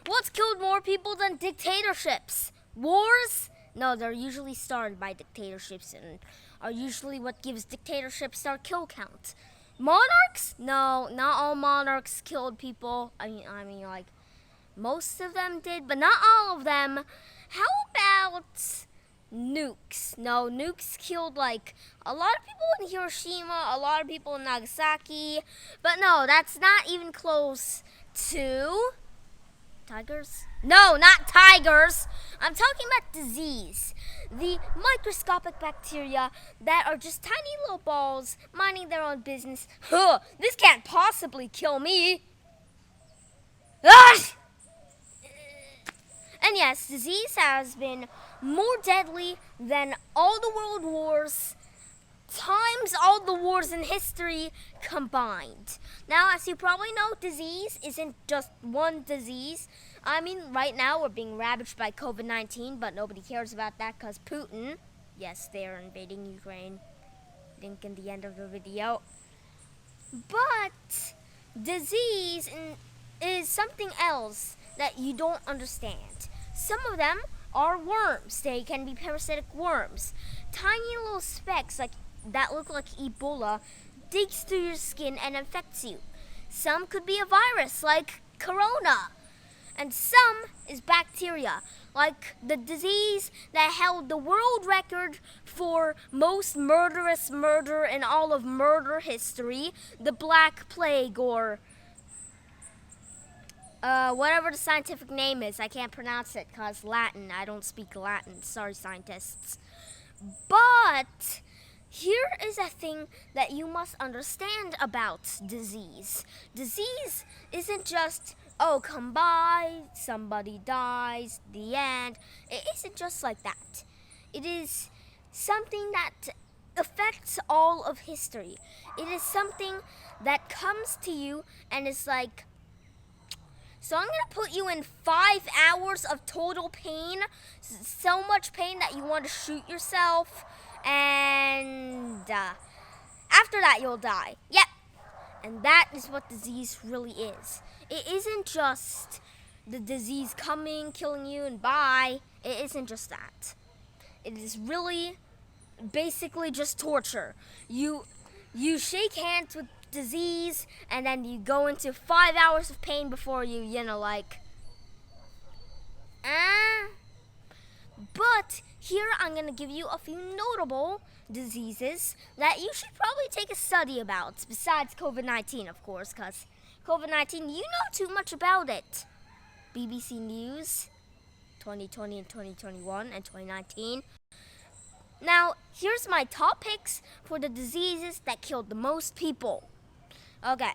What's killed more people than dictatorships? Wars? No, they're usually started by dictatorships and are usually what gives dictatorships their kill count. Monarchs? No, not all monarchs killed people. I mean, like, most of them did, but not all of them. How about nukes? No, nukes killed, like, a lot of people in Hiroshima, a lot of people in Nagasaki. But no, that's not even close to... Tigers? No, not tigers. I'm talking about disease. The microscopic bacteria that are just tiny little balls minding their own business. Huh, this can't possibly kill me. Ah! And yes, disease has been more deadly than all the world wars times all the wars in history combined. Now, as you probably know, disease isn't just one disease. I mean, right now we're being ravaged by COVID-19, but nobody cares about that because Putin, yes, they're invading Ukraine. Link in the end of the video. But disease is something else that you don't understand. Some of them are worms. They can be parasitic worms. Tiny little specks that look like Ebola digs through your skin and infects you. Some could be a virus like corona. And some is bacteria, like the disease that held the world record for most murderous murder in all of murder history, the Black Plague, or whatever the scientific name is. I can't pronounce it because Latin. I don't speak Latin. Sorry, scientists. But here is a thing that you must understand about disease. Disease isn't just, oh, come by, somebody dies, the end. It isn't just like that. It is something that affects all of history. It is something that comes to you and is like, so I'm going to put you in 5 hours of total pain, so much pain that you want to shoot yourself, and after that you'll die. Yep. And that is what disease really is. It isn't just the disease coming, killing you, and bye. It isn't just that. It is really basically just torture. You shake hands with disease, and then you go into 5 hours of pain before you But here I'm going to give you a few notable diseases that you should probably take a study about, besides COVID-19, of course, because COVID-19, you know too much about it. BBC News, 2020 and 2021 and 2019. Now, here's my top picks for the diseases that killed the most people. Okay,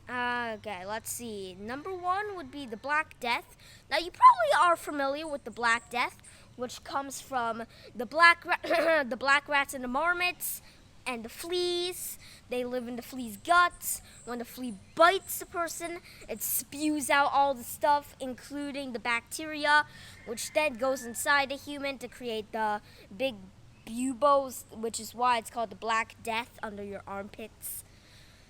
let's see. Number 1 would be the Black Death. Now, you probably are familiar with the Black Death, which comes from the black rats and the marmots and the fleas. They live in the flea's guts. When the flea bites a person, it spews out all the stuff, including the bacteria, which then goes inside the human to create the big buboes, which is why it's called the Black Death, under your armpits.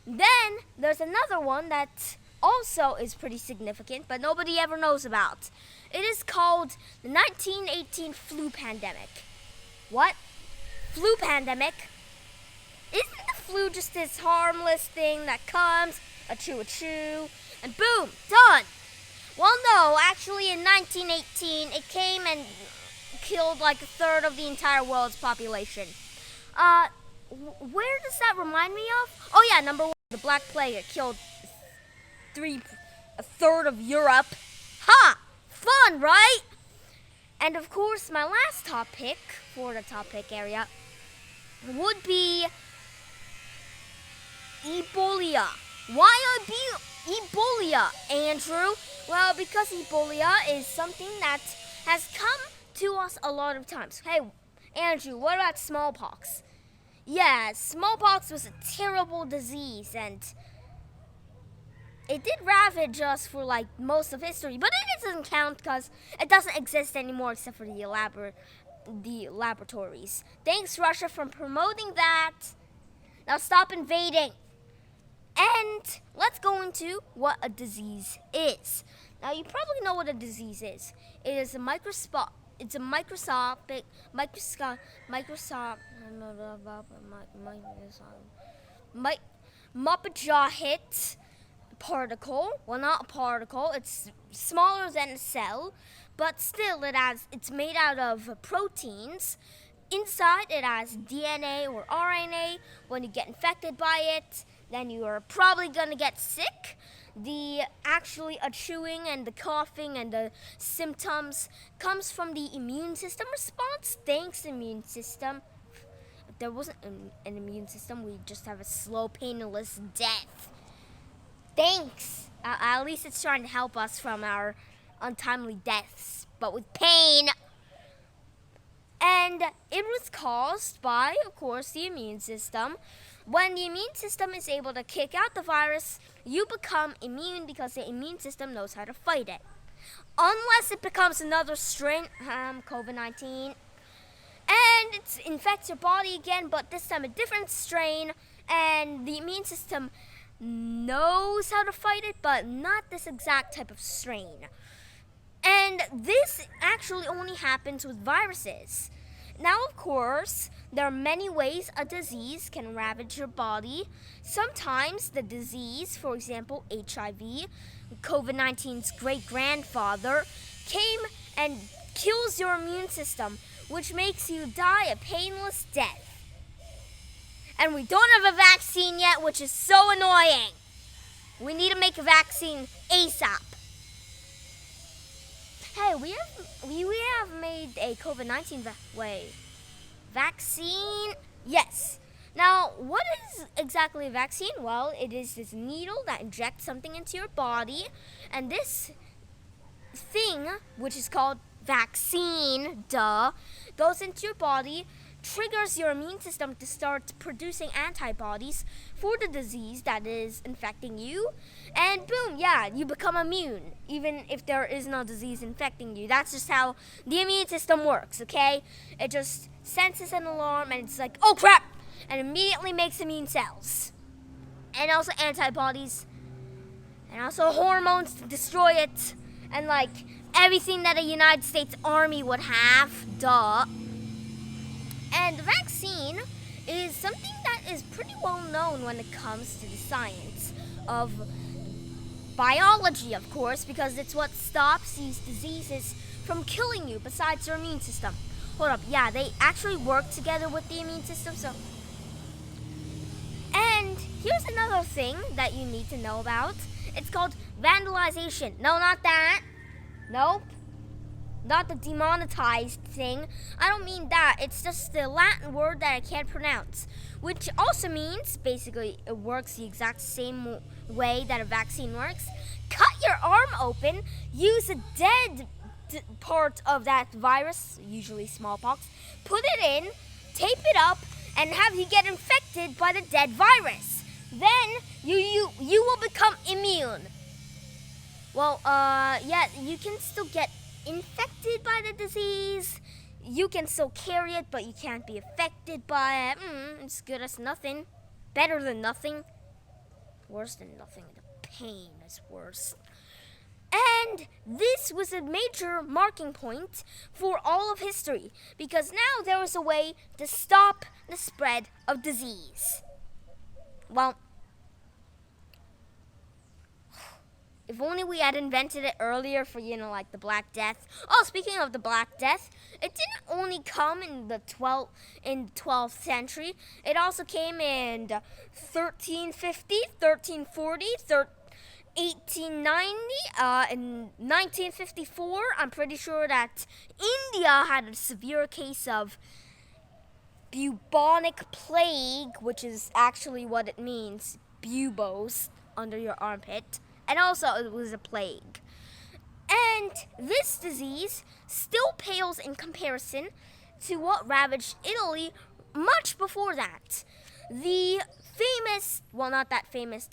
Then there's another one that also is pretty significant, but nobody ever knows about. It is called the 1918 flu pandemic. What? Flu pandemic? Isn't the flu just this harmless thing that comes, achoo, and boom, done? Well, no, actually in 1918, it came and killed like a third of the entire world's population. Where does that remind me of? Oh yeah, number 1, the Black Plague. It killed a third of Europe. Ha! Fun, right? And of course, my last top pick for the top pick area would be Ebola. Why Ebola, Andrew? Well, because Ebola is something that has come to us a lot of times. Hey, Andrew, what about smallpox? Yeah, smallpox was a terrible disease, and it did ravage us for like most of history, but it doesn't count because it doesn't exist anymore except for the laboratories. Thanks, Russia, for promoting that. Now stop invading. And let's go into what a disease is. Now you probably know what a disease is. It is a microscopic Mopajahit particle. Well, not a particle. It's smaller than a cell, but still it's made out of proteins. Inside it has DNA or RNA. When you get infected by it, then you are probably gonna get sick. The chewing and the coughing and the symptoms comes from the immune system response. Thanks, immune system. If there wasn't an immune system, we'd just have a slow, painless death. Thanks. At least it's trying to help us from our untimely deaths, but with pain. And it was caused by, of course, the immune system. When the immune system is able to kick out the virus, you become immune because the immune system knows how to fight it. Unless it becomes another strain, COVID-19, and it infects your body again, but this time a different strain, and the immune system knows how to fight it, but not this exact type of strain. And this actually only happens with viruses. Now, of course, there are many ways a disease can ravage your body. Sometimes the disease, for example, HIV, COVID-19's great-grandfather, came and kills your immune system, which makes you die a painless death. And we don't have a vaccine yet, which is so annoying. We need to make a vaccine ASAP. Hey, we have made a COVID-19 vaccine. Yes. Now, what is exactly a vaccine? Well, it is this needle that injects something into your body, and this thing, which is called vaccine, goes into your body, triggers your immune system to start producing antibodies for the disease that is infecting you, and boom, you become immune, even if there is no disease infecting you. That's just how the immune system works, okay? It just senses an alarm, and it's like, oh crap, and immediately makes immune cells, and also antibodies, and also hormones to destroy it, and like everything that a United States Army would have, And the vaccine is something that is pretty well known when it comes to the science of biology, of course, because it's what stops these diseases from killing you besides your immune system. Hold up, they actually work together with the immune system, so. And here's another thing that you need to know about. It's called vandalization. No, not that. Nope. Not the demonetized thing. I don't mean that. It's just the Latin word that I can't pronounce, which also means, basically, it works the exact same way that a vaccine works. Cut your arm open, use a dead part of that virus, usually smallpox, put it in, tape it up, and have you get infected by the dead virus. Then you will become immune. Well, you can still get infected by the disease. You can still carry it, but you can't be affected by it. It's good as nothing. Better than nothing. Worse than nothing. The pain is worse. And this was a major marking point for all of history, because now there was a way to stop the spread of disease. Well, if only we had invented it earlier for, like the Black Death. Oh, speaking of the Black Death, it didn't only come in the 12th century. It also came in 1350, 1340, 1890, in 1954. I'm pretty sure that India had a severe case of bubonic plague, which is actually what it means, buboes, under your armpit. And also, it was a plague. And this disease still pales in comparison to what ravaged Italy much before that. The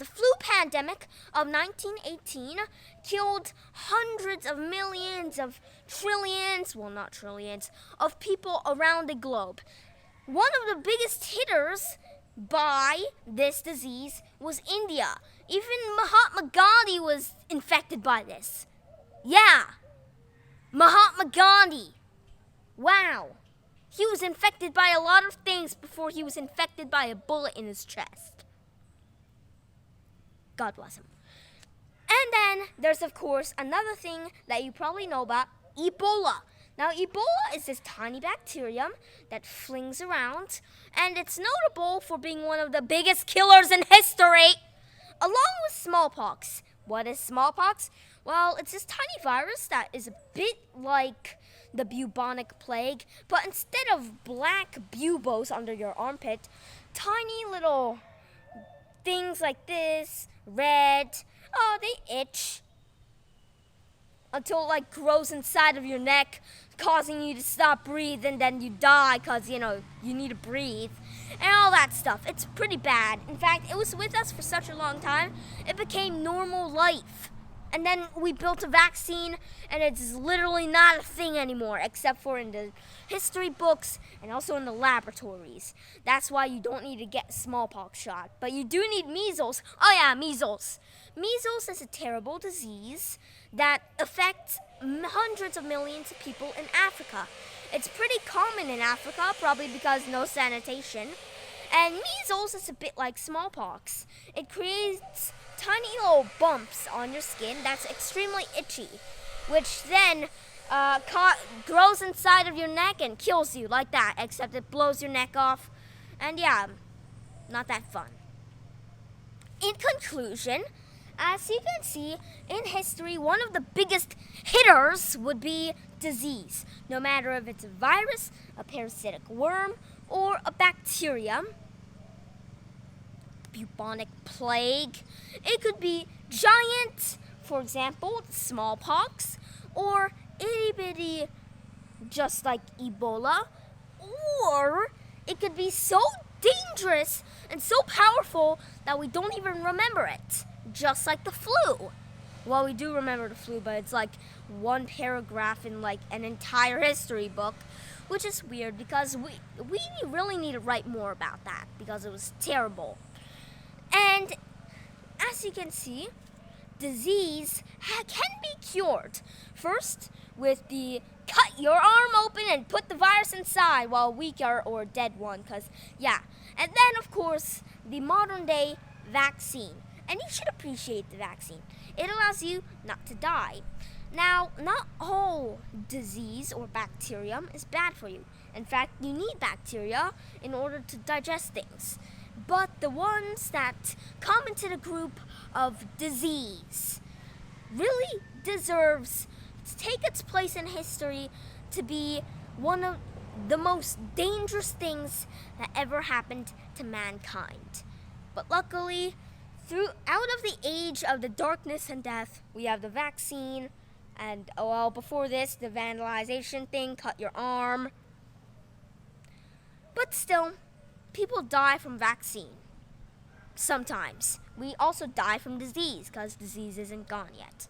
flu pandemic of 1918 killed hundreds of millions of trillions, not trillions, of people around the globe. One of the biggest hitters by this disease was India. Even Mahatma Gandhi was infected by this. Yeah, Mahatma Gandhi. Wow. He was infected by a lot of things before he was infected by a bullet in his chest. God bless him. And then there's, of course, another thing that you probably know about, Ebola. Now, Ebola is this tiny bacterium that flings around, and it's notable for being one of the biggest killers in history, along with smallpox. What is smallpox? Well, it's this tiny virus that is a bit like the bubonic plague, but instead of black buboes under your armpit, tiny little things like this, red, they itch until it like grows inside of your neck, causing you to stop breathing, and then you die because, you need to breathe and all that stuff. It's pretty bad. In fact, it was with us for such a long time, it became normal life. And then we built a vaccine, and it's literally not a thing anymore, except for in the history books and also in the laboratories. That's why you don't need to get smallpox shot. But you do need measles. Oh yeah, measles. Measles is a terrible disease that affects hundreds of millions of people in Africa. It's pretty common in Africa, probably because no sanitation. And measles is a bit like smallpox. It creates tiny little bumps on your skin that's extremely itchy, which then grows inside of your neck and kills you like that, except it blows your neck off. And yeah, not that fun. In conclusion, as you can see, in history, one of the biggest hitters would be disease. No matter if it's a virus, a parasitic worm, or a bacterium. Bubonic plague. It could be giant, for example, smallpox, or itty bitty, just like Ebola, or it could be so dangerous and so powerful that we don't even remember it, just like the flu. Well, we do remember the flu, but it's like one paragraph in like an entire history book, which is weird because we really need to write more about that because it was terrible. And as you can see, disease can be cured. First, with the cut your arm open and put the virus inside while weaker or dead one, because yeah. And then, of course, the modern day vaccine. And you should appreciate the vaccine. It allows you not to die. Now, not all disease or bacterium is bad for you. In fact, you need bacteria in order to digest things. But the ones that come into the group of disease really deserves to take its place in history to be one of the most dangerous things that ever happened to mankind. But luckily, out of the age of the darkness and death, we have the vaccine, and before this, the vandalization thing, cut your arm. But still, people die from vaccine. Sometimes. We also die from disease, because disease isn't gone yet.